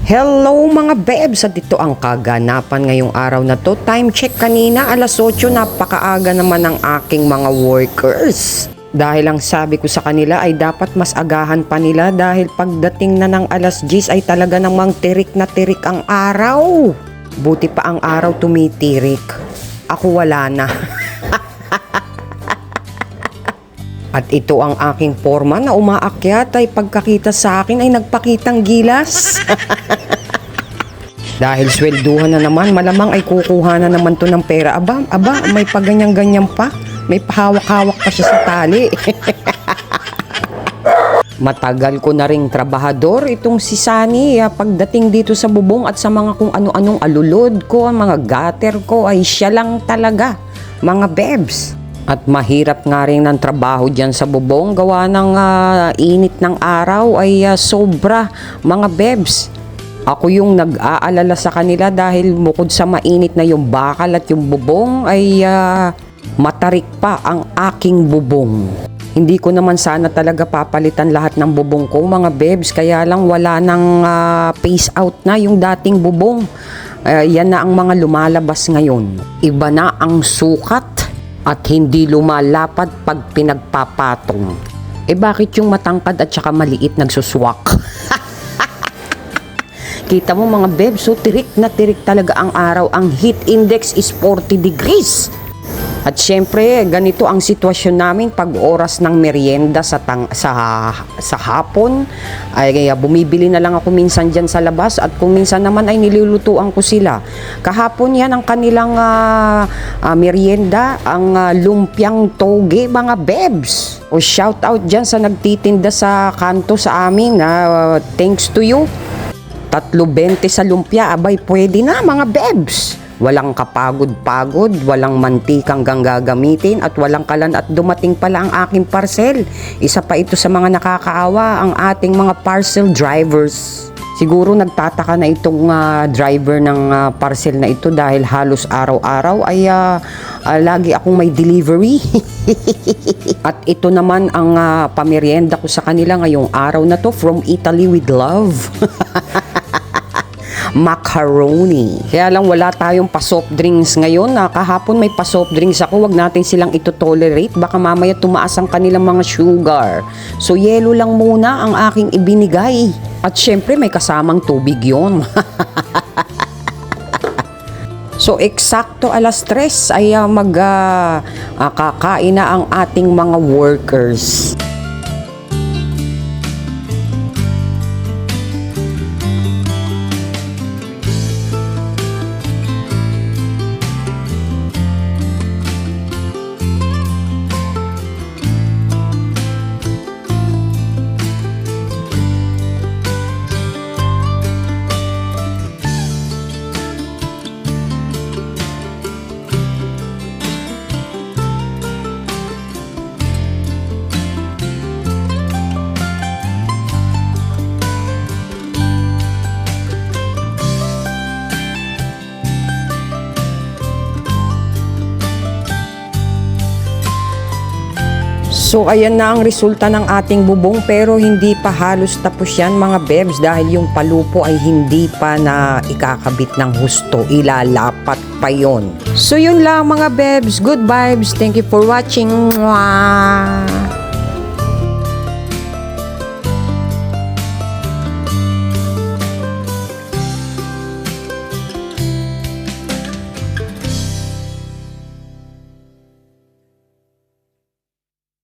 Hello mga bebs! At ito ang kaganapan ngayong araw na to. Time check kanina, alas 8, napakaaga naman ng aking mga workers. Dahil ang sabi ko sa kanila ay dapat mas agahan pa nila dahil pagdating na ng alas 10 ay talaga namang tirik na tirik ang araw. Buti pa ang araw tumitirik. Ako wala na. At ito ang aking foreman na umaakyat ay pagkakita sa akin ay nagpakitang gilas. Dahil swelduhan na naman, malamang ay kukuha na naman to ng pera. Aba, may paganyan-ganyan pa. May pahawak-hawak pa siya sa tali. Matagal ko na ring trabahador itong si Sunny. Pagdating dito sa bubong at sa mga kung ano-anong alulod ko, mga gutter ko, ay siya lang talaga, mga bebs. At mahirap nga rin ng trabaho dyan sa bubong. Gawa ng init ng araw ay sobra, mga bebs. Ako yung nag-aalala sa kanila dahil bukod sa mainit na yung bakal at yung bubong ay matarik pa ang aking bubong. Hindi ko naman sana talaga papalitan lahat ng bubong ko, mga bebs. Kaya lang wala nang phase out na yung dating bubong. Yan na ang mga lumalabas ngayon. Iba na ang sukat at hindi lumalapad pag pinagpapatong. Bakit yung matangkad at saka maliit nagsuswak? Kita mo mga bebs, so tirik na tirik talaga ang araw. Ang heat index is 40 degrees. At syempre, ganito ang sitwasyon namin pag oras ng merienda sa hapon. Ay bumibili na lang ako minsan dyan sa labas at kung minsan naman ay nilulutuan ko sila. Kahapon yan ang kanilang merienda, ang lumpiang toge, mga bebs. O shout out dyan sa nagtitinda sa kanto sa amin. Thanks to you. 3.20 sa lumpia, abay pwede na mga bebs. Walang kapagod-pagod, walang mantikang gagamitin at walang kalan at dumating pala ang aking parcel. Isa pa ito sa mga nakakaawa, ang ating mga parcel drivers. Siguro nagtataka na itong driver ng parcel na ito dahil halos araw-araw ay lagi akong may delivery. At ito naman ang pamerienda ko sa kanila ngayong araw na to, from Italy with love. Macaroni. Kaya lang wala tayong pa-soft drinks ngayon. Kahapon may pa-soft drinks ako. Wag natin silang ito-tolerate. Baka mamaya tumaas ang kanilang mga sugar. So yelo lang muna ang aking ibinigay. At syempre may kasamang tubig yon. So eksakto alas 3 ay kakain na ang ating mga workers. So ayan na ang resulta ng ating bubong, pero hindi pa halos tapos yan mga bebs dahil yung palupo ay hindi pa na ikakabit ng husto, ilalapat pa yon. So yun lang mga bebs, good vibes, thank you for watching. Mwah!